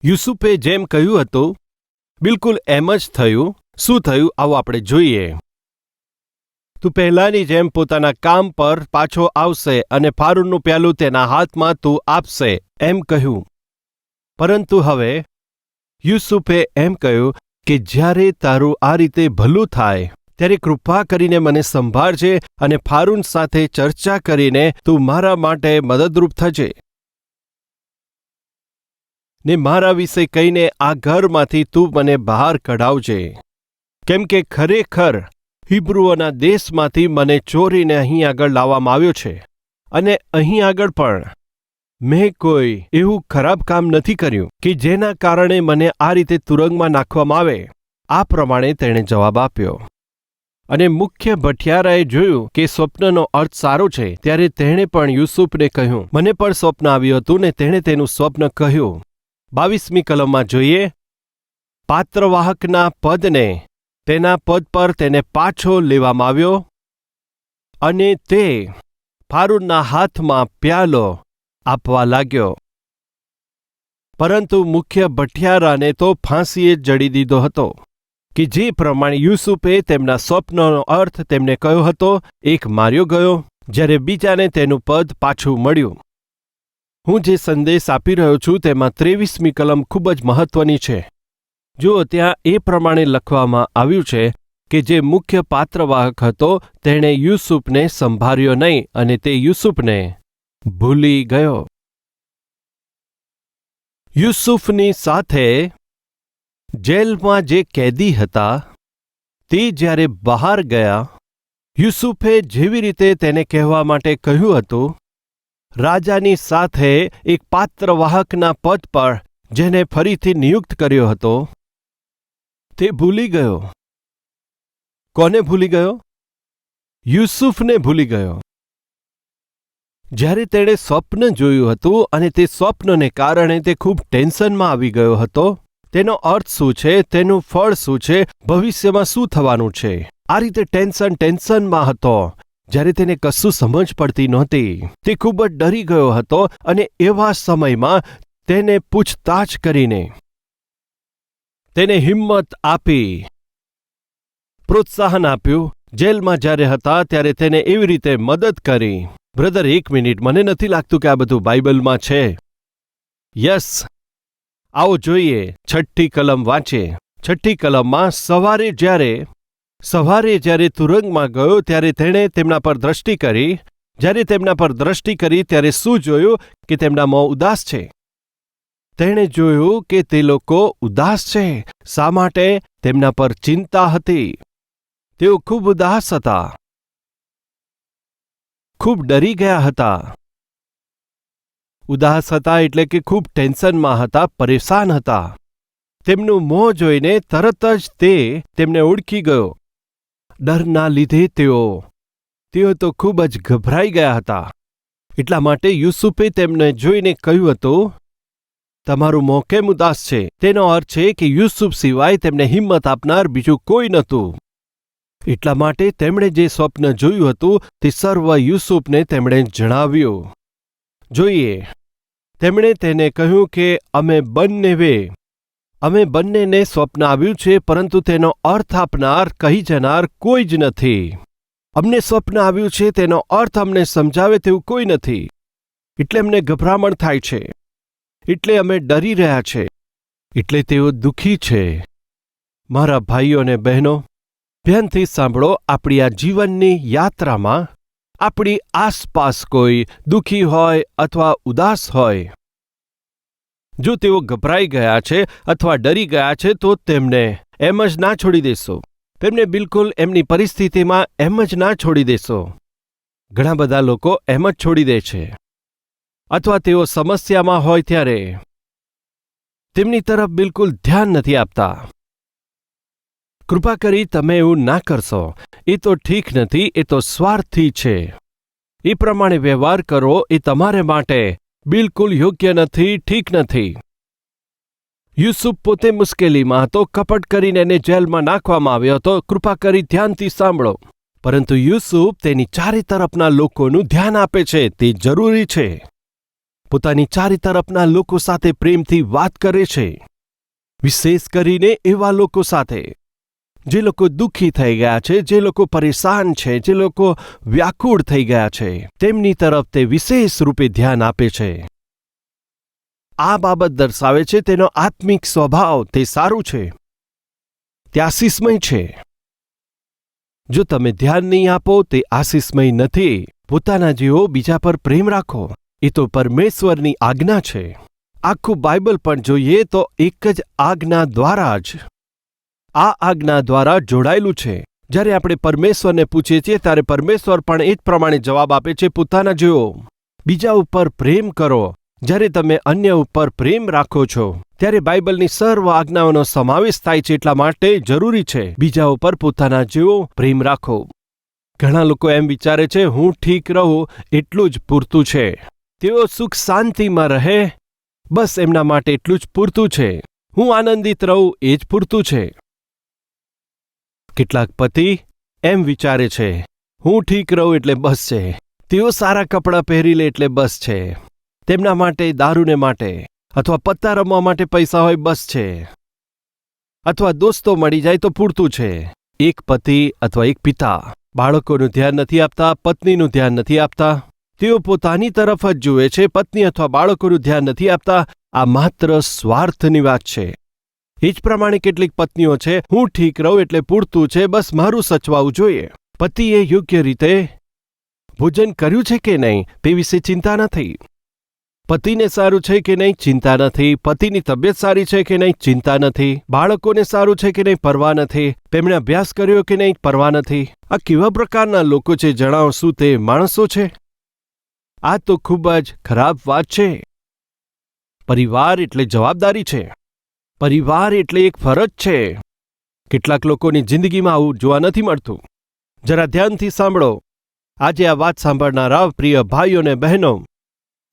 યુસુફે જેમ કહ્યું હતું બિલકુલ એમ જ થયું. શું થયું આવો આપણે જોઈએ. તું પહેલાની જેમ પોતાના કામ પર પાછો આવશે અને ફારૂનનું પ્યાલું તેના હાથમાં તું આપશે એમ કહ્યું. પરંતુ હવે યુસુફે એમ કહ્યું કે જ્યારે તારું આ રીતે ભલું થાય ત્યારે કૃપા કરીને મને સંભાળજે અને ફારૂન સાથે ચર્ચા કરીને તું મારા માટે મદદરૂપ થજે ને મારા વિશે કહીને આ ઘરમાંથી તું મને બહાર કઢાવજે, કેમ કે ખરેખર હિબ્રુઓના દેશમાંથી મને ચોરીને અહીં આગળ લાવવામાં આવ્યો છે અને અહીં આગળ પણ મેં કોઈ એવું ખરાબ કામ નથી કર્યું કે જેના કારણે મને આ રીતે તુરંગમાં નાખવામાં આવે. આ પ્રમાણે તેણે જવાબ આપ્યો. અને મુખ્ય ભઠિયારાએ જોયું કે સ્વપ્નનો અર્થ સારો છે ત્યારે તેણે પણ યુસુફને કહ્યું, મને પણ સ્વપ્ન આવ્યું હતું ને તેણે તેનું સ્વપ્ન કહ્યું. 22મી કલમમાં જોઈએ, પાત્રવાહકના પદને તેના પદ પર તેને પાછો લેવામાં આવ્યો અને તે ફારૂનના હાથમાં પ્યાલો આપવા લાગ્યો. પરંતુ મુખ્ય ભઠિયારાને તો ફાંસીએ જ જડી દીધો હતો કે જે પ્રમાણે યુસુફે તેમના સ્વપ્નનો અર્થ તેમને કહ્યો હતો. એક માર્યો ગયો જ્યારે બીજાને તેનું પદ પાછું મળ્યું. હું જે સંદેશ આપી રહ્યો છું તેમાં 23મી કલમ ખૂબ જ મહત્વની છે. જુઓ, ત્યાં એ પ્રમાણે લખવામાં આવ્યું છે કે જે મુખ્ય પાત્રવાહક હતો તેણે યુસુફને સંભાળ્યો નહીં અને તે યુસુફને ભૂલી ગયો. યુસુફની સાથે જેલમાં જે કેદી હતા તે જ્યારે બહાર ગયા, યુસુફે જેવી રીતે તેને કહેવા માટે કહ્યું હતું, રાજાની સાથે એક પાત્રવાહકના પદ પર જેને ફરીથી નિયુક્ત કર્યો હતો તે ભૂલી ગયો. કોને ભૂલી ગયો? યુસુફને ભૂલી ગયો. જ્યારે તેણે સ્વપ્ન જોયું હતું અને તે સ્વપ્નને કારણે તે ખૂબ ટેન્શનમાં આવી ગયો હતો. તેનો અર્થ શું છે, તેનું ફળ શું છે, ભવિષ્યમાં શું થવાનું છે, આ રીતે ટેન્શનમાં હતો. જ્યારે તેને કશું સમજ પડતી નહોતી, તે ખૂબ જ ડરી ગયો હતો અને એવા સમયમાં તેને પૂછતાછ કરીને તેને હિંમત આપી, પ્રોત્સાહન આપ્યું. જેલમાં જ્યારે હતા ત્યારે તેને એવી રીતે મદદ કરી. બ્રધર, 1 મિનિટ, મને નથી લાગતું કે આ બધું બાઇબલમાં છે. યસ, આવો જોઈએ. 6ઠ્ઠી કલમ વાંચે. 6ઠ્ઠી કલમમાં સવારે જ્યારે તુરંગમાં ગયો ત્યારે તેણે તેમના પર દ્રષ્ટિ કરી. જ્યારે તેમના પર દ્રષ્ટિ કરી ત્યારે શું જોયું કે તેમના મોં ઉદાસ છે. તેણે જોયું કે તે લોકો ઉદાસ છે. શા માટે? તેમના પર ચિંતા હતી. તેઓ ખૂબ ઉદાસ હતા, ખૂબ ડરી ગયા હતા. ઉદાસ હતા એટલે કે ખૂબ ટેન્શનમાં હતા, પરેશાન હતા. તેમનું મોં જોઈને તરત જ તે તેમને ઓળખી ગયો. ડરના લીધે તેઓ તો ખૂબ જ ગભરાઈ ગયા હતા. એટલા માટે યુસુફે તેમને જોઈને કહ્યું હતું, તમારું મોં કેમ ઉદાસ છે? તેનો અર્થ છે કે યુસુફ સિવાય તેમને હિંમત આપનાર બીજું કોઈ નહોતું. એટલા માટે તેમણે જે સ્વપ્ન જોયું હતું તે સર્વ યુસુફને તેમણે જણાવ્યું. જોઈએ, તેમણે તેને કહ્યું કે અમે બંનેને સ્વપ્ન આવ્યું છે, પરંતુ તેનો અર્થ આપનાર કહી જનાર કોઈ જ નથી. અમને સ્વપ્ન આવ્યું છે તેનો અર્થ અમને સમજાવે તેવું કોઈ નથી. એટલે અમને ગભરામણ થાય છે, એટલે અમે ડરી રહ્યા છે, એટલે તેઓ દુઃખી છે. મારા ભાઈઓ અને બહેનો, ધ્યાનથી સાંભળો. આપણી આ જીવનની યાત્રામાં આપણી આસપાસ કોઈ દુઃખી હોય અથવા ઉદાસ હોય, જો તેઓ ગભરાઈ ગયા છે અથવા ડરી ગયા છે તો તેમને એમ જ ના છોડી દેશો. તેમને બિલકુલ એમની પરિસ્થિતિમાં એમ જ ના છોડી દેશો. ઘણા બધા લોકો એમ જ છોડી દે છે, અથવા તેઓ સમસ્યામાં હોય ત્યારે તેમની તરફ બિલકુલ ધ્યાન નથી આપતા. કૃપા કરી તમે એવું ના કરશો. એ તો ઠીક નથી, એ તો સ્વાર્થી છે. એ પ્રમાણે વ્યવહાર કરો એ તમારે માટે બિલકુલ યોગ્ય નથી, ઠીક નથી. યુસુફ પોતે મુશ્કેલીમાં હતો. કપટ કરીને એને જેલમાં નાખવામાં આવ્યો હતો. કૃપા કરી ધ્યાનથી સાંભળો. પરંતુ યુસુફ તેની ચારે તરફના લોકોનું ધ્યાન આપે છે. તે જરૂરી છે. પોતાની ચારે તરફના લોકો સાથે પ્રેમથી વાત કરે છે, વિશેષ કરીને એવા લોકો સાથે જે લોકો દુઃખી થઈ ગયા છે, જે લોકો પરેશાન છે, જે લોકો વ્યાકુળ થઈ ગયા છે, તેમની તરફ તે વિશેષ રૂપે ધ્યાન આપે છે. આ બાબત દર્શાવે છે તેનો આત્મિક સ્વભાવ તે સારું છે, તે આશીષમય છે. જો તમે ધ્યાન નહીં આપો તે આશીષમય નથી. પોતાના જેવો બીજા પર પ્રેમ રાખો, એ તો પરમેશ્વરની આજ્ઞા છે. આખું બાઇબલ પણ જોઈએ તો એક જ આજ્ઞા દ્વારા જ આ આજ્ઞા દ્વારા જોડાયેલું છે. જ્યારે આપણે પરમેશ્વરને પૂછીએ છીએ ત્યારે પરમેશ્વર પણ એ જ પ્રમાણે જવાબ આપે છે, પોતાના જેવો બીજા ઉપર પ્રેમ કરો. જ્યારે તમે અન્ય ઉપર પ્રેમ રાખો છો ત્યારે બાઇબલની સર્વ આજ્ઞાઓનો સમાવેશ થાય છે. એટલા માટે જરૂરી છે બીજા ઉપર પોતાના જેવો પ્રેમ રાખો. ઘણા લોકો એમ વિચારે છે હું ઠીક રહું એટલું જ પૂરતું છે, તેઓ સુખ શાંતિમાં રહે બસ એમના માટે એટલું જ પૂરતું છે, હું આનંદિત રહું એ જ પૂરતું છે. કેટલાક પતિ એમ વિચારે છે હું ઠીક રહું એટલે બસ છે, તેઓ સારા કપડાં પહેરી લે એટલે બસ છે, તેમના માટે દારૂને માટે અથવા પત્તા રમવા માટે પૈસા હોય બસ છે, અથવા દોસ્તો મળી જાય તો પૂરતું છે. એક પતિ અથવા એક પિતા બાળકોનું ધ્યાન નથી આપતા, પત્નીનું ધ્યાન નથી આપતા, તેઓ પોતાની તરફ જ જુએ છે, પત્ની અથવા બાળકોનું ધ્યાન નથી આપતા. આ માત્ર સ્વાર્થની વાત છે. એ જ પ્રમાણે કેટલીક પત્નીઓ છે હું ઠીક રહું એટલે પૂરતું છે, બસ મારું સચવાવું જોઈએ. પતિએ યોગ્ય રીતે ભોજન કર્યું છે કે નહીં તે વિશે ચિંતા નથી, પતિને સારું છે કે નહીં ચિંતા નથી, પતિની તબિયત સારી છે કે નહીં ચિંતા નથી, બાળકોને સારું છે કે નહીં પરવા નથી, તેમણે અભ્યાસ કર્યો કે નહીં પરવા નથી. આ કેવા પ્રકારના લોકો છે જણાવો, શું તે માણસો છે? આ તો ખૂબ જ ખરાબ વાત છે. પરિવાર એટલે જવાબદારી છે, પરિવાર એટલે એક ફરજ છે. કેટલાક લોકોની જિંદગીમાં આવું જોવા નથી મળતું. જરા ધ્યાનથી સાંભળો. આજે આ વાત સાંભળનારા પ્રિય ભાઈઓ અને બહેનો,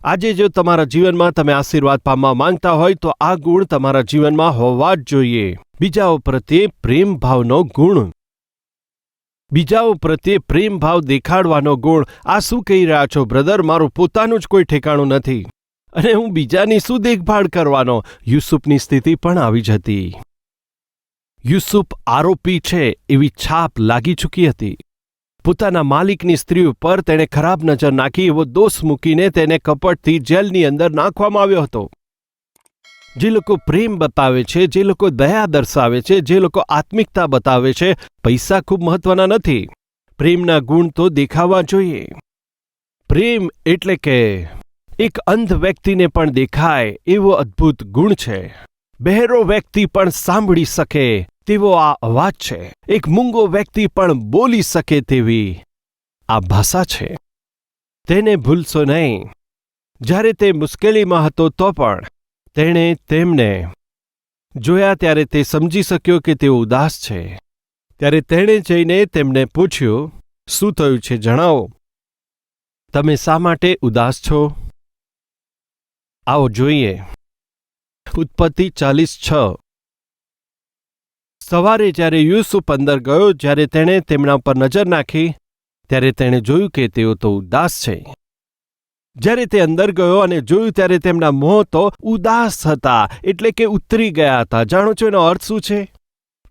આજે જો તમારા જીવનમાં તમે આશીર્વાદ પામવા માંગતા હોય તો આ ગુણ તમારા જીવનમાં હોવા જ જોઈએ. બીજાઓ પ્રત્યે પ્રેમ ભાવનો ગુણ, બીજાઓ પ્રત્યે પ્રેમ ભાવ દેખાડવાનો ગુણ. આ શું કહી રહ્યા છો બ્રધર? મારું પોતાનું જ કોઈ ઠેકાણું નથી અને હું બીજાની શું દેખભાળ કરવાનો? યુસુફની સ્થિતિ પણ આવી જ હતી. યુસુફ આરોપી છે એવી છાપ લાગી ચૂકી હતી. પોતાના માલિકની સ્ત્રી ઉપર તેણે ખરાબ નજર નાખી એવો દોષ મૂકીને તેને કપટથી જેલની અંદર નાખવામાં આવ્યો હતો. જે લોકો પ્રેમ બતાવે છે, જે લોકો દયા દર્શાવે છે, જે લોકો આત્મિકતા બતાવે છે, પૈસા ખૂબ મહત્વના નથી. પ્રેમના ગુણ તો દેખાવા જોઈએ. પ્રેમ એટલે કે એક અંધ વ્યક્તિને પણ દેખાય એવો અદ્ભુત ગુણ છે. બહેરો વ્યક્તિ પણ સાંભળી શકે તેવો આ અવાજ છે. એક મૂંગો વ્યક્તિ પણ બોલી શકે તેવી આ ભાષા છે. તેને ભૂલશો નહીં. જ્યારે તે મુશ્કેલીમાં હતો તો પણ તેણે તેમને જોયા ત્યારે તે સમજી શક્યો કે તેઓ ઉદાસ છે. ત્યારે તેણે જઈને તેમને પૂછ્યું, શું થયું છે જણાવો, તમે શા માટે ઉદાસ છો? આવો જોઈએ. ઉત્પત્તિ 40:6. સવારે જ્યારે યુસુફ અંદર ગયો, જ્યારે તેણે તેમના પર નજર નાખી ત્યારે તેણે જોયું કે તેઓ તો ઉદાસ છે. જ્યારે તે અંદર ગયો અને જોયું ત્યારે તેમના મોં તો ઉદાસ હતા, એટલે કે ઉતરી ગયા હતા. જાણો છો એનો અર્થ શું છે?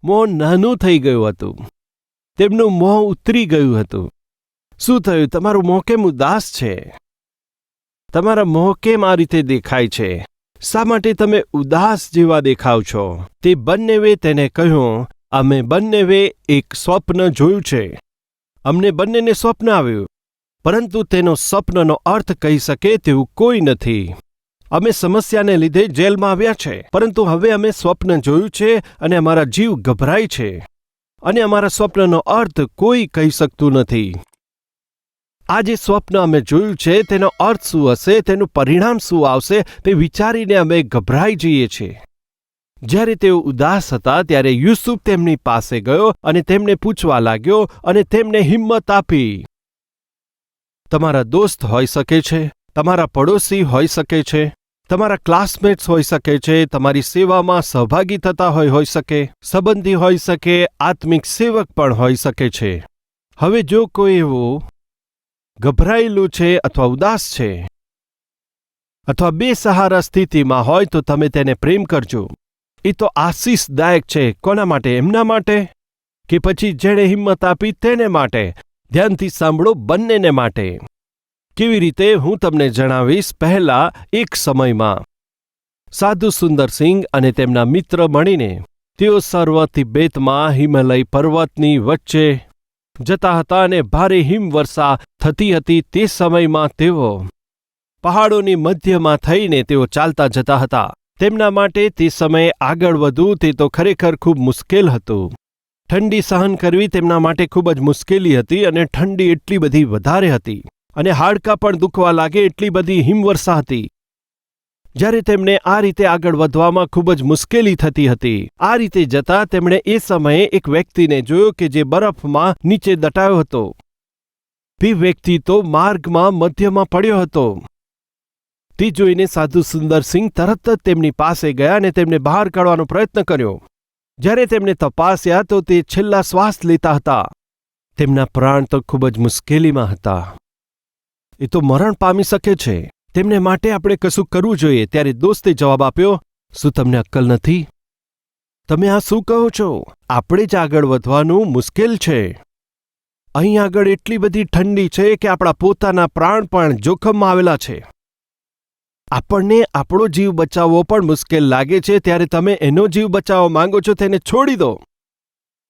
મોં નાનું થઈ ગયું હતું, તેમનું મોં ઉતરી ગયું હતું. શું થયું? તમારું મોં કેમ ઉદાસ છે? તમારા મોં કેમ આ રીતે દેખાય છે? શા માટે તમે ઉદાસ જેવા દેખાવ છો? તે બંનેવે તેને કહ્યું, અમે બંનેવે એક સ્વપ્ન જોયું છે. અમને બંનેને સ્વપ્ન આવ્યું, પરંતુ તેનો સ્વપ્નનો અર્થ કહી શકે તેવું કોઈ નથી. અમે સમસ્યાને લીધે જેલમાં આવ્યા છે, પરંતુ હવે અમે સ્વપ્ન જોયું છે અને અમારા જીવ ગભરાય છે અને અમારા સ્વપ્નનો અર્થ કોઈ કહી શકતું નથી. આ જે સ્વપ્ન અમે જોયું છે તેનો અર્થ શું હશે, તેનું પરિણામ શું આવશે તે વિચારીને અમે ગભરાઈ જઈએ છીએ. જ્યારે તેઓ ઉદાસ હતા ત્યારે યુસુફ તેમની પાસે ગયો અને તેમને પૂછવા લાગ્યો અને તેમને હિંમત આપી. તમારા દોસ્ત હોઈ શકે છે, તમારા પડોશી હોઈ શકે છે, તમારા ક્લાસમેટ્સ હોઈ શકે છે, તમારી સેવામાં સહભાગી થતા હોઈ શકે, સંબંધી હોઈ શકે, આત્મિક સેવક પણ હોઈ શકે છે. હવે જો કોઈ એવું ગભરાયેલું છે અથવા ઉદાસ છે અથવા બેસહારા સ્થિતિમાં હોય તો તમે તેને પ્રેમ કરજો. એ તો આશીષદાયક છે. કોના માટે? એમના માટે કે પછી જેણે હિંમત આપી તેને માટે? ધ્યાનથી સાંભળો, બંનેને માટે. કેવી રીતે? હું તમને જણાવીશ. પહેલા એક સમયમાં સાધુ સુંદરસિંહ અને તેમના મિત્ર મળીને તેઓ સર્વ તિબેતમાં હિમાલય પર્વતની વચ્ચે જતા હતા અને ભારે હિમવર્ષા થતી હતી. તે સમયમાં તેઓ પહાડોની મધ્યમાં થઈને તેઓ ચાલતા જતા હતા. તેમના માટે તે સમયે આગળ વધવું તે તો ખરેખર ખૂબ મુશ્કેલ હતું. ઠંડી સહન કરવી તેમના માટે ખૂબ જ મુશ્કેલી હતી અને ઠંડી એટલી બધી વધારે હતી અને હાડકાં પણ દુખવા લાગે એટલી બધી હિમવર્ષા હતી. જ્યારે તેમને આ રીતે આગળ વધવામાં ખૂબ જ મુશ્કેલી થતી હતી. આ રીતે જતા તેમણે એ સમયે એક વ્યક્તિને જોયો કે જે બરફમાં નીચે દટાયો હતો. તે વ્યક્તિ તો માર્ગમાં મધ્યમાં પડ્યો હતો. તે જોઈને સાધુ સુંદરસિંહ તરત જ તેમની પાસે ગયા અને તેમને બહાર કાઢવાનો પ્રયત્ન કર્યો. જ્યારે તેમને તપાસ્યા તો તે છેલ્લા શ્વાસ લેતા હતા. તેમના પ્રાણ તો ખૂબ જ મુશ્કેલીમાં હતા. એ તો મરણ પામી શકે છે. તેમને માટે આપણે કશું કરવું જોઈએ. ત્યારે દોસ્તે જવાબ આપ્યો, શું તમને અક્કલ નથી? તમે આ શું કહો છો? આપણે જ આગળ વધવાનું મુશ્કેલ છે. અહીં આગળ એટલી બધી ઠંડી છે કે આપણા પોતાના પ્રાણ પણ જોખમમાં આવેલા છે. આપણને આપણો જીવ બચાવવો પણ મુશ્કેલ લાગે છે. ત્યારે તમે એનો જીવ બચાવવા માંગો છો, તેને છોડી દો.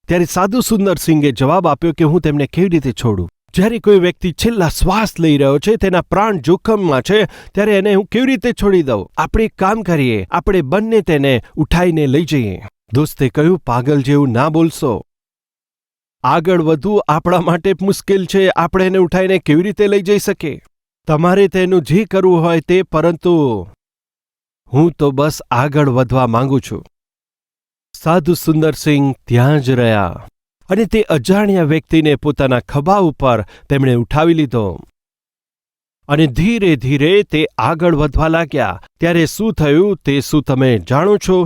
ત્યારે સાધુ સુંદરસિંહે જવાબ આપ્યો કે હું તેમને કેવી રીતે છોડું? જ્યારે કોઈ વ્યક્તિ છેલ્લા શ્વાસ લઈ રહ્યો છે, તેના પ્રાણ જોખમમાં છે, ત્યારે એને હું કેવી રીતે છોડી દઉં? આપણે એક કામ કરીએ, આપણે બંને તેને ઉઠાઈને લઈ જઈએ. દોસ્તે કહ્યું, પાગલ જેવું ના બોલશો. આગળ વધવું આપણા માટે મુશ્કેલ છે. આપણે એને ઉઠાઈને કેવી રીતે લઈ જઈ શકીએ? તમારે તેનું જે કરવું હોય તે, પરંતુ હું તો બસ આગળ વધવા માંગુ છું. સાધુ સુંદરસિંહ ત્યાં જ રહ્યા અને તે અજાણ્યા વ્યક્તિને પોતાના ખભા ઉપર તેમણે ઉઠાવી લીધો અને ધીરે ધીરે તે આગળ વધવા લાગ્યા. ત્યારે શું થયું તે શું તમે જાણો છો?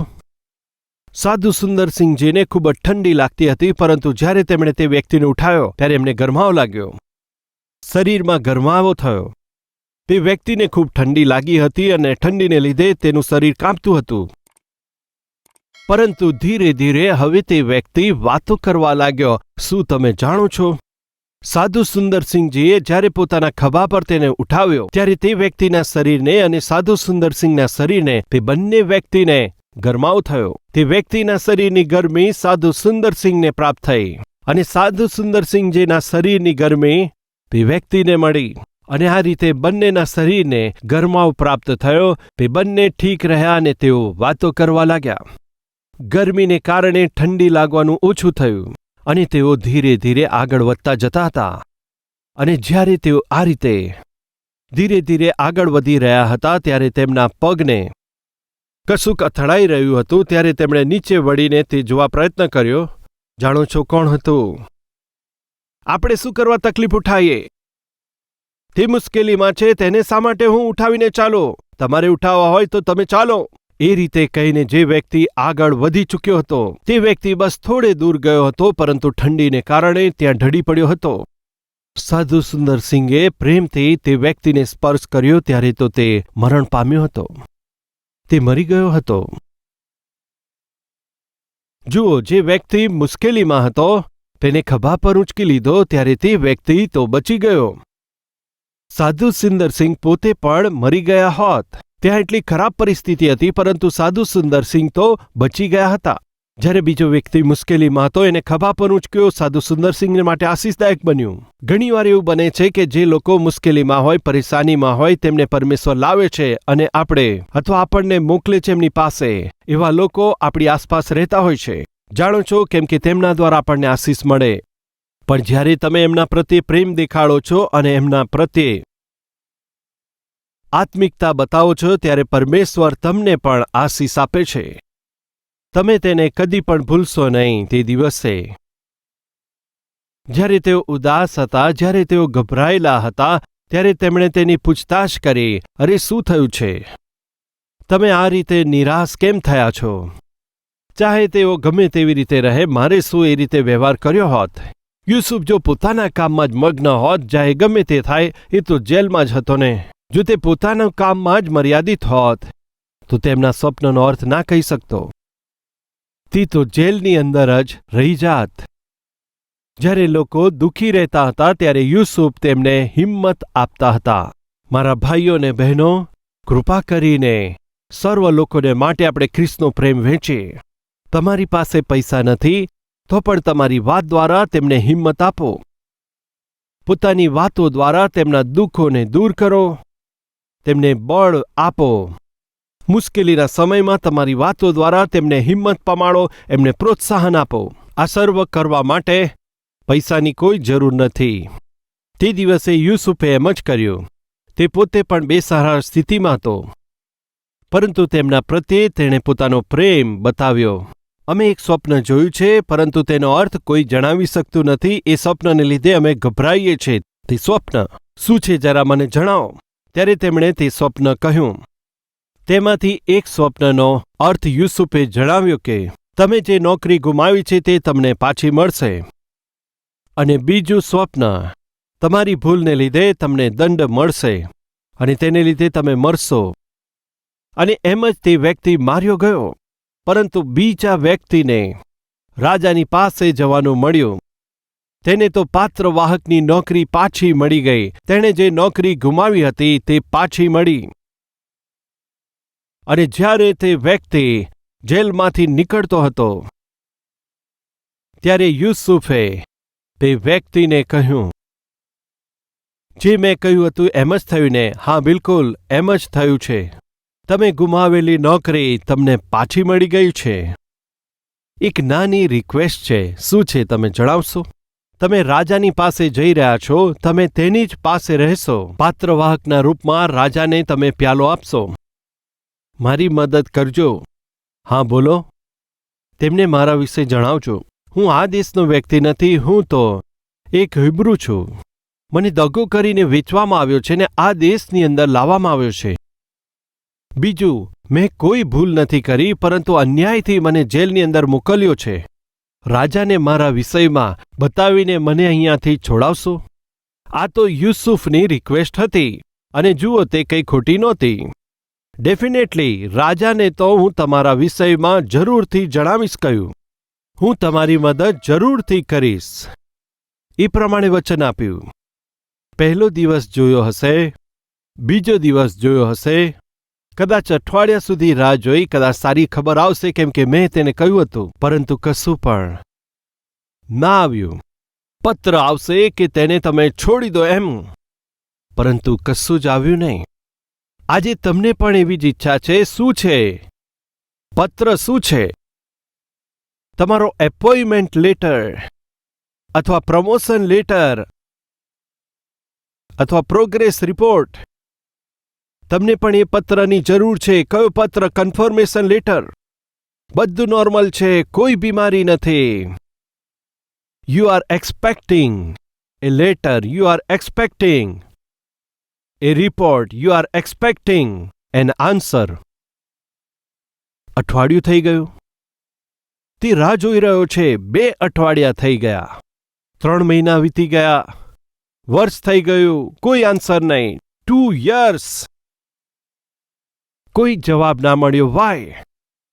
સાધુ સુંદરસિંહજીને ખૂબ જ ઠંડી લાગતી હતી, પરંતુ જ્યારે તેમણે તે વ્યક્તિને ઉઠાવ્યો ત્યારે એમને ગરમાવો લાગ્યો. શરીરમાં ગરમાવો થયો. તે વ્યક્તિને ખૂબ ઠંડી લાગી હતી અને ઠંડીને લીધે તેનું શરીર કાંપતું હતું. પરંતુ ધીરે ધીરે હવે તે વ્યક્તિ વાતો કરવા લાગ્યો. શું તમે જાણો છો? સાધુ સુંદરસિંહજીએ જ્યારે પોતાના ખભા પર તેને ઉઠાવ્યો ત્યારે તે વ્યક્તિના શરીરને અને સાધુ સુંદરસિંહના શરીરને, તે બંને વ્યક્તિને ગરમાવો થયો. તે વ્યક્તિના શરીરની ગરમી સાધુ સુંદરસિંહને પ્રાપ્ત થઈ અને સાધુ સુંદરસિંહજીના શરીરની ગરમી તે વ્યક્તિને મળી અને આ રીતે બંનેના શરીરને ગરમાવો પ્રાપ્ત થયો. તે બંને ઠીક રહ્યા અને તેઓ વાતો કરવા લાગ્યા. ગરમીને કારણે ઠંડી લાગવાનું ઓછું થયું અને તેઓ ધીરે ધીરે આગળ વધતા જતા હતા. અને જ્યારે તેઓ આ રીતે ધીરે ધીરે આગળ વધી રહ્યા હતા ત્યારે તેમના પગને કશુંક અથડાઈ રહ્યું હતું. ત્યારે તેમણે નીચે વળીને તે જોવા પ્રયત્ન કર્યો. જાણો છો કોણ હતું? આપણે શું કરવા તકલીફ ઉઠાવીએ? તે મુશ્કેલીમાં છે, તેને શા માટે હું ઉઠાવીને ચાલો? તમારે ઉઠાવવા હોય તો તમે ચાલો. એ રીતે કહીને જે વ્યક્તિ આગળ વધી ચૂક્યો હતો તે વ્યક્તિ બસ થોડે દૂર ગયો હતો, પરંતુ ઠંડીને કારણે ત્યાં ઢળી પડ્યો હતો. સાધુ સુંદરસિંહે પ્રેમથી તે વ્યક્તિને સ્પર્શ કર્યો ત્યારે તો તે મરણ પામ્યો હતો. તે મરી ગયો હતો. જુઓ, જે વ્યક્તિ મુશ્કેલીમાં હતો તેને ખભા પર ઉંચકી લીધો ત્યારે તે વ્યક્તિ તો બચી ગયો. સાધુ સુંદરસિંહ પોતે પણ મરી ગયા હોત. ત્યાં એટલી ખરાબ પરિસ્થિતિ હતી, પરંતુ સાધુ સુંદરસિંહ તો બચી ગયા હતા. જ્યારે બીજો વ્યક્તિ મુશ્કેલીમાં હતો એને ખભા પર ઉંચક્યો. સાધુ સુંદરસિંહને માટે આશીષદાયક બન્યું. ઘણીવાર એવું બને છે કે જે લોકો મુશ્કેલીમાં હોય, પરેશાનીમાં હોય, તેમને પરમેશ્વર લાવે છે અને આપણે અથવા આપણને મોકલે છે એમની પાસે. એવા લોકો આપણી આસપાસ રહેતા હોય છે. જાણો છો, કેમ કે તેમના દ્વારા આપણને આશીષ મળે. પણ જ્યારે તમે એમના પ્રત્યે પ્રેમ દેખાડો છો અને એમના પ્રત્યે આત્મિકતા બતાવો છો ત્યારે પરમેશ્વર તમને પણ આશીષ આપે છે. તમે તેને કદી પણ ભૂલશો નહીં. તે દિવસે જ્યારે તેઓ ઉદાસ હતા, જ્યારે તેઓ ગભરાયેલા હતા, ત્યારે તેમણે તેની પૂછતાછ કરી, અરે શું થયું છે? તમે આ રીતે નિરાશ કેમ થયા છો? ચાહે તેઓ ગમે તેવી રીતે રહે, મારે શું એ રીતે વ્યવહાર કર્યો હોત? યુસુફ જો પોતાના કામમાં જ મગ્ન હોત, ચાહે ગમે તે થાય, એ તો જેલમાં જ હતો ને. જો તે પોતાના કામમાં જ મર્યાદિત હોત તો તેમના સ્વપ્નનો અર્થ ના કહી શકતો. તે તો જેલની અંદર જ રહી જાત. જ્યારે લોકો દુઃખી રહેતા હતા ત્યારે યુસુફ તેમને હિંમત આપતા હતા. મારા ભાઈઓ અને બહેનો, કૃપા કરીને સર્વ લોકોને માટે આપણે ખ્રિસ્તનો પ્રેમ વહેંચીએ. તમારી પાસે પૈસા નથી તો પણ તમારી વાત દ્વારા તેમને હિંમત આપો. પોતાની વાતો દ્વારા તેમના દુઃખોને દૂર કરો. તેમને બળ આપો. મુશ્કેલીના સમયમાં તમારી વાતો દ્વારા તેમને હિંમત પમાડો, એમને પ્રોત્સાહન આપો. આ સર્વ કરવા માટે પૈસાની કોઈ જરૂર નથી. તે દિવસે યુસુફે એમ જ કર્યું. તે પોતે પણ બેસહારા સ્થિતિમાં હતો, પરંતુ તેમના પ્રત્યે તેણે પોતાનો પ્રેમ બતાવ્યો. અમે એક સ્વપ્ન જોયું છે, પરંતુ તેનો અર્થ કોઈ જણાવી શકતું નથી. એ સ્વપ્નને લીધે અમે ગભરાઈએ છીએ. તે સ્વપ્ન શું છે જરા મને જણાવો. ત્યારે તેમણે તે સ્વપ્ન કહ્યું. તેમાંથી એક સ્વપ્નનો અર્થ યુસુફે જણાવ્યો કે તમે જે નોકરી ગુમાવી છે તે તમને પાછી મળશે. અને બીજું સ્વપ્ન, તમારી ભૂલને લીધે તમને દંડ મળશે અને તેને લીધે તમે મરશો. અને એમ જ તે વ્યક્તિ માર્યો ગયો. પરંતુ બીજા વ્યક્તિને રાજાની પાસે જવાનું મળ્યું. તેને તો પાત્રવાહકની નોકરી પાછી મળી ગઈ. તેણે જે નોકરી ગુમાવી હતી તે પાછી મળી. અને જ્યારે તે વ્યક્તિ જેલમાંથી નીકળતો હતો ત્યારે યુસુફે તે વ્યક્તિને કહ્યું, જે મેં કહ્યું હતું એમ જ થયું ને? હા, બિલકુલ એમ જ થયું છે. તમે ગુમાવેલી નોકરી તમને પાછી મળી ગઈ છે. એક નાની રિક્વેસ્ટ છે. શું છે તમે જણાવશો? તમે રાજાની પાસે જઈ રહ્યા છો. તમે તેની જ પાસે રહેશો. પાત્રવાહકના રૂપમાં રાજાને તમે પ્યાલો આપશો. મારી મદદ કરજો. હા, બોલો. તેમને મારા વિશે જણાવજો. હું આ દેશનો વ્યક્તિ નથી. હું તો એક હિબ્રુ છું. મને દગો કરીને વેચવામાં આવ્યો છે ને આ દેશની અંદર લાવવામાં આવ્યો છે. બીજું, મેં કોઈ ભૂલ નથી કરી, પરંતુ અન્યાયથી મને જેલની અંદર મોકલ્યો છે. રાજાને મારા વિષયમાં બતાવીને મને અહીંયાથી છોડાવશો? આ તો યુસુફની રિક્વેસ્ટ હતી. અને જુઓ, તે કંઈ ખોટી નહોતી. ડેફિનેટલી રાજાને તો હું તમારા વિષયમાં જરૂરથી જણાવીશ કહ્યું. હું તમારી મદદ જરૂરથી કરીશ. એ પ્રમાણે વચન આપ્યું. પહેલો દિવસ જોયો હશે, બીજો દિવસ જોયો હશે, કદાચ અઠવાડિયા સુધી રાહ જોઈ. કદાચ સારી ખબર આવશે, કેમ કે મેં તેને કહ્યું હતું. પરંતુ કશું પણ ના આવ્યું. પત્ર આવશે કે તેને તમે છોડી દો એમ, પરંતુ કશું જ આવ્યું નહીં. આજે તમને પણ એવી જ ઈચ્છા છે. શું છે પત્ર? શું છે? તમારો એપોઇન્ટમેન્ટ લેટર અથવા પ્રમોશન લેટર અથવા પ્રોગ્રેસ રિપોર્ટ. તમને પણ એ પત્રની જરૂર છે. કયો પત્ર? Confirmation letter. બધું નોર્મલ છે, કોઈ બીમારી નથી. You are expecting A letter. You are expecting A report. You are expecting N answer. અઠવાડિયું થઈ ગયું. તે રાહ જોઈ રહ્યો છે. 2 અઠવાડિયા થઈ ગયા. 3 મહિના વીતી ગયા. વર્ષ થઈ ગયું. કોઈ આન્સર નહીં. 2 યર્સ. કોઈ જવાબ ના મળ્યો. વાય?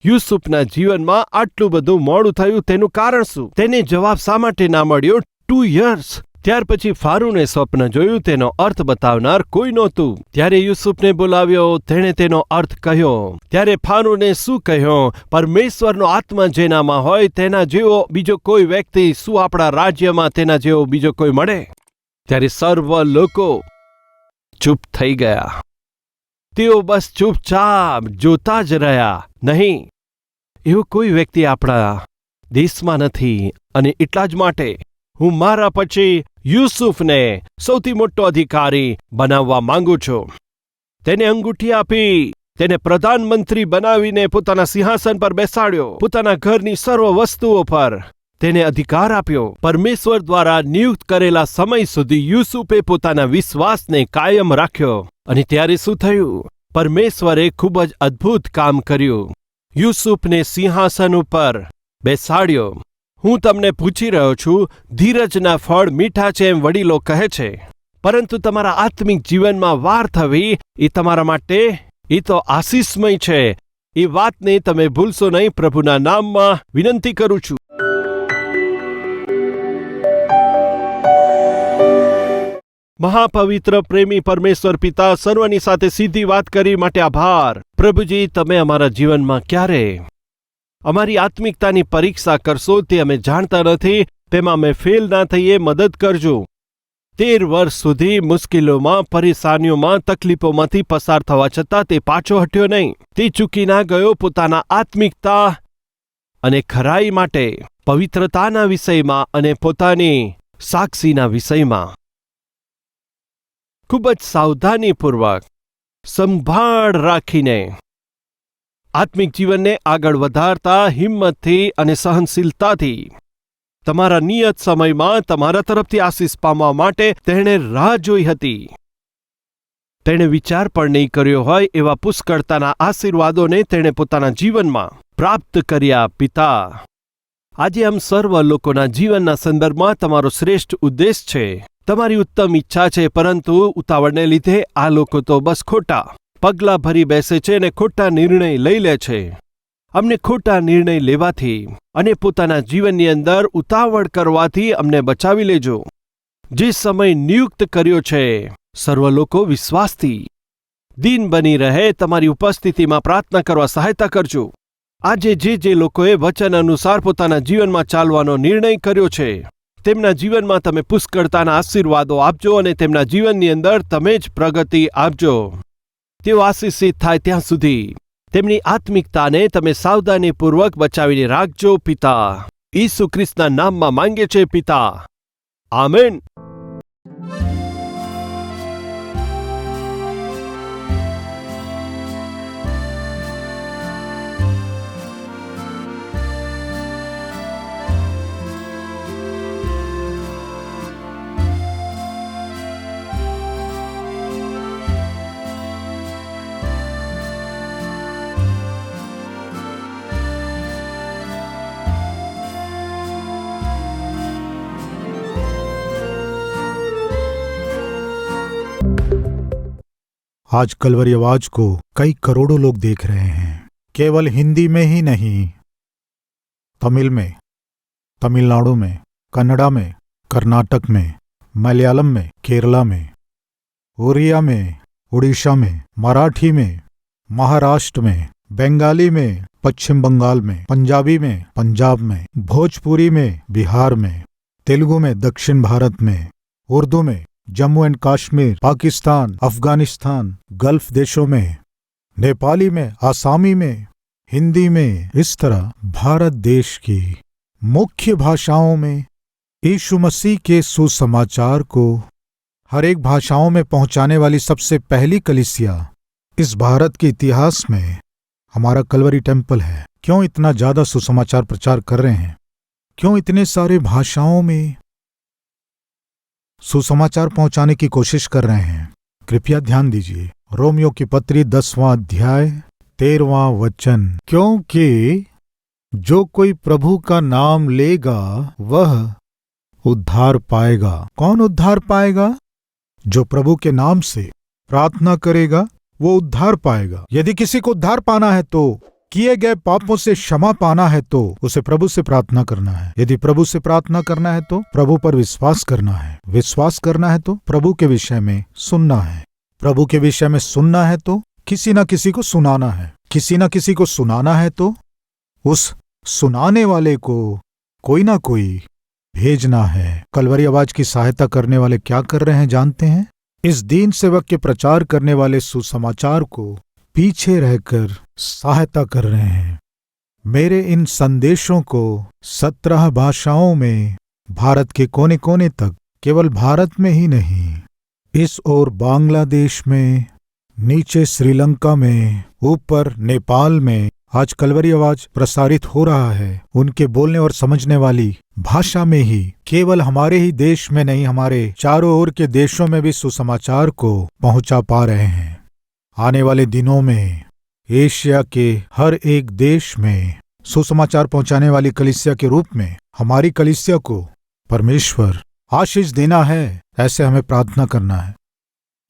યુસુફના જીવનમાં આટલું બધું મોડું થયું. તેનું કારણ શું? તેને જવાબ શા માટે ના મળ્યો? 2 યર્સ. ત્યાર પછી ફારૂને સ્વપ્ન જોયું. તેનો અર્થ બતાવનાર કોઈ નહોતું. ત્યારે યુસુફને બોલાવ્યો. તેણે તેનો અર્થ કહ્યો. ત્યારે ફારૂને શું કહ્યું? પરમેશ્વરનો આત્મા જેનામાં હોય તેના જેવો બીજો કોઈ વ્યક્તિ શું આપણા રાજ્યમાં તેના જેવો બીજો કોઈ મળે? ત્યારે સર્વ લોકો ચૂપ થઈ ગયા. તેઓ બસ ચૂપચાપ જોતા જ રહ્યા. નહીં, એવો કોઈ વ્યક્તિ આપણા દેશમાં નથી. અને એટલા જ માટે હું મારા પછી યુસુફને સૌથી મોટો અધિકારી બનાવવા માંગુ છું. તેને અંગૂઠી આપી, તેને પ્રધાનમંત્રી બનાવીને પોતાના સિંહાસન પર બેસાડ્યો. પોતાના ઘરની સર્વ વસ્તુઓ પર તેને અધિકાર આપ્યો. પરમેશ્વર દ્વારા નિયુક્ત કરેલા સમય સુધી યુસુફે પોતાના વિશ્વાસને કાયમ રાખ્યો. અને ત્યારે શું થયું? પરમેશ્વરે ખૂબ જ અદ્ભુત કામ કર્યું. યુસુફને સિંહાસન ઉપર બેસાડ્યો. હું તમને પૂછી રહ્યો છું, ધીરજના ફળ મીઠા છે એમ વડીલો કહે છે, પરંતુ તમારા આત્મિક જીવનમાં વાર થવી એ તમારા માટે એ તો આશીષમય છે. એ વાતને તમે ભૂલશો નહીં. પ્રભુના નામમાં વિનંતી કરું છું. મહાપવિત્ર પ્રેમી પરમેશ્વર પિતા, સર્વની સાથે સીધી વાત કરી માટે આભાર. પ્રભુજી, તમે અમારા જીવનમાં ક્યારે અમારી આત્મિકતાની પરીક્ષા કરશો તે અમે જાણતા નથી. તેમાં અમે ફેલ ના થઈએ, મદદ કરજો. 13 વર્ષ સુધી મુશ્કેલીઓમાં, પરેશાનીઓમાં, તકલીફોમાંથી પસાર થવા છતાં તે પાછો હટ્યો નહીં. તે ચૂકી ના ગયો પોતાના આત્મિકતા અને ખરાઈ માટે, પવિત્રતાના વિષયમાં અને પોતાની સાક્ષીના વિષયમાં ખૂબ જ સાવધાનીપૂર્વક સંભાળ રાખીને આત્મિક જીવનને આગળ વધારતા હિંમતથી અને સહનશીલતાથી તમારા નિયત સમયમાં તમારા તરફથી આશીષ પામવા માટે તેણે રાહ જોઈ હતી. તેણે વિચાર પણ નહીં કર્યો હોય એવા પુષ્કળતાના આશીર્વાદોને તેણે પોતાના જીવનમાં પ્રાપ્ત કર્યા. પિતા, આજે આમ સર્વ લોકોના જીવનના સંદર્ભમાં તમારો શ્રેષ્ઠ ઉદ્દેશ છે, તમારી ઉત્તમ ઈચ્છા છે, પરંતુ ઉતાવળને લીધે આ લોકો તો બસ ખોટા પગલાં ભરી બેસે છે અને ખોટા નિર્ણય લઈ લે છે. અમને ખોટા નિર્ણય લેવાથી અને પોતાના જીવનની અંદર ઉતાવળ કરવાથી અમને બચાવી લેજો. જે સમય નિયુક્ત કર્યો છે, સર્વ લોકો વિશ્વાસથી દીન બની રહે તમારી ઉપસ્થિતિમાં પ્રાર્થના કરવા સહાયતા કરજો. આજે જે લોકોએ વચન અનુસાર પોતાના જીવનમાં ચાલવાનો નિર્ણય કર્યો છે, તેમના જીવનમાં તમે પુષ્કળતાના આશીર્વાદો આપજો અને તેમના જીવનની અંદર તમે જ પ્રગતિ આપજો. તેઓ આશીષિત થાય ત્યાં સુધી તેમની આત્મિકતાને તમે સાવધાનીપૂર્વક બચાવીને રાખજો. પિતા, ઈસુ ખ્રિસ્તના નામમાં માંગે છે પિતા. આમેન. आज कलवरी आवाज को कई करोड़ों लोग देख रहे हैं, केवल हिंदी में ही नहीं, तमिल में, तमिलनाडु में, कन्नड़ा में, कर्नाटक में, मलयालम में, केरला में, ओरिया में, उड़ीसा में, मराठी में, महाराष्ट्र में, बंगाली में, पश्चिम बंगाल में, पंजाबी में, पंजाब में, भोजपुरी में, बिहार में, तेलुगु में, दक्षिण भारत में, उर्दू में, जम्मू एंड कश्मीर, पाकिस्तान, अफगानिस्तान, गल्फ देशों में, नेपाली में, आसामी में, हिंदी में, इस तरह भारत देश की मुख्य भाषाओं में यीशु मसीह के सुसमाचार को हर एक भाषाओं में पहुंचाने वाली सबसे पहली कलीसिया इस भारत के इतिहास में हमारा कलवरी टेम्पल है। क्यों इतना ज्यादा सुसमाचार प्रचार कर रहे हैं? क्यों इतने सारे भाषाओं में सुसमाचार पहुंचाने की कोशिश कर रहे हैं? कृपया ध्यान दीजिए, रोमियो की पत्री 10वां अध्याय 13वां वचन, क्योंकि जो कोई प्रभु का नाम लेगा वह उद्धार पाएगा। कौन उद्धार पाएगा? जो प्रभु के नाम से प्रार्थना करेगा वो उद्धार पाएगा। यदि किसी को उद्धार पाना है तो किए गए पापों से क्षमा पाना है तो उसे प्रभु से प्रार्थना करना है। यदि प्रभु से प्रार्थना करना है तो प्रभु पर विश्वास करना है। विश्वास करना है तो प्रभु के विषय में सुनना है। प्रभु के विषय में सुनना है तो किसी न किसी को सुनाना है। किसी न किसी को सुनाना है तो उस सुनाने वाले को कोई ना कोई भेजना है। कलवरी आवाज की सहायता करने वाले क्या कर रहे हैं जानते हैं? इस दीन सेवक के प्रचार करने वाले सुसमाचार को पीछे रहकर सहायता कर रहे हैं। मेरे इन संदेशों को 17 भाषाओं में भारत के कोने कोने तक, केवल भारत में ही नहीं, इस ओर बांग्लादेश में, नीचे श्रीलंका में, ऊपर नेपाल में आज कलवरी आवाज प्रसारित हो रहा है। उनके बोलने और समझने वाली भाषा में ही, केवल हमारे ही देश में नहीं, हमारे चारों ओर के देशों में भी सुसमाचार को पहुंचा पा रहे हैं। आने वाले दिनों में एशिया के हर एक देश में सुसमाचार पहुंचाने वाली कलीसिया के रूप में हमारी कलीसिया को परमेश्वर आशीष देना है, ऐसे हमें प्रार्थना करना है।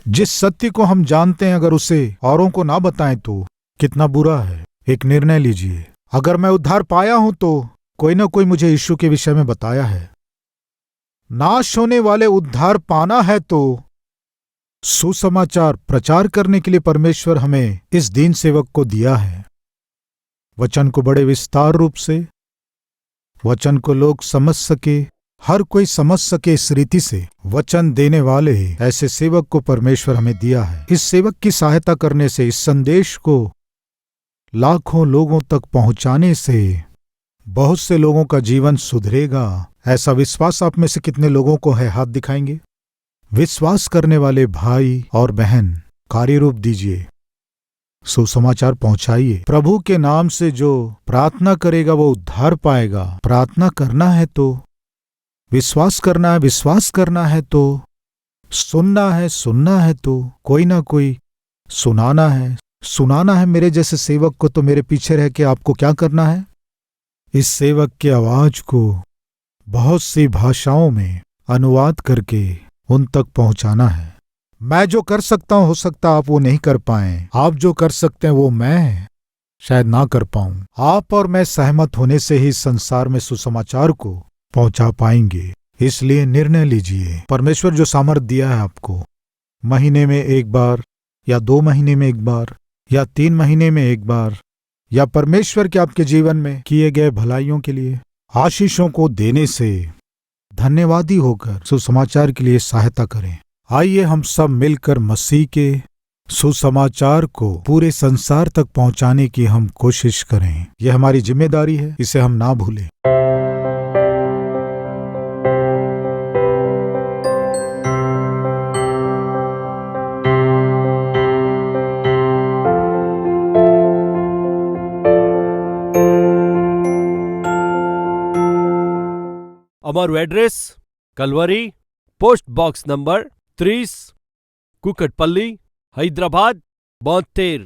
जिस सत्य को हम जानते हैं अगर उसे औरों को ना बताएं तो कितना बुरा है। एक निर्णय लीजिए, अगर मैं उद्धार पाया हूं तो कोई ना कोई मुझे यीशु के विषय में बताया है। नाश होने वाले उद्धार पाना है तो सुसमाचार प्रचार करने के लिए परमेश्वर हमें इस दीन सेवक को दिया है। वचन को बड़े विस्तार रूप से, वचन को लोग समझ सके, हर कोई समझ सके इस रीति से वचन देने वाले ऐसे सेवक को परमेश्वर हमें दिया है। इस सेवक की सहायता करने से, इस संदेश को लाखों लोगों तक पहुंचाने से बहुत से लोगों का जीवन सुधरेगा। ऐसा विश्वास आप में से कितने लोगों को है? हाथ दिखाएंगे। विश्वास करने वाले भाई और बहन कार्य रूप दीजिए, सुसमाचार पहुंचाइए। प्रभु के नाम से जो प्रार्थना करेगा वो उद्धार पाएगा। प्रार्थना करना है तो विश्वास करना है, विश्वास करना है तो सुनना है, सुनना है तो कोई ना कोई सुनाना है, सुनाना है। मेरे जैसे सेवक को तो मेरे पीछे रह के आपको क्या करना है? इस सेवक की आवाज को बहुत सी भाषाओं में अनुवाद करके उन तक पहुंचाना है। मैं जो कर सकता हूं, हो सकता आप वो नहीं कर पाएं। आप जो कर सकते हैं वो मैं शायद ना कर पाऊं। आप और मैं सहमत होने से ही संसार में सुसमाचार को पहुंचा पाएंगे। इसलिए निर्णय लीजिए। परमेश्वर जो सामर्थ दिया है आपको, महीने में एक बार या 2 महीने में एक बार या 3 महीने में एक बार, या परमेश्वर के आपके जीवन में किए गए भलाइयों के लिए आशीषों को देने से धन्यवादी होकर सुसमाचार के लिए सहायता करें। आइए हम सब मिलकर मसीह के सुसमाचार को पूरे संसार तक पहुंचाने की हम कोशिश करें। यह हमारी जिम्मेदारी है, इसे हम ना भूलें। અમારું address Calvary, post box number 30, Kukatpally, Hyderabad 72.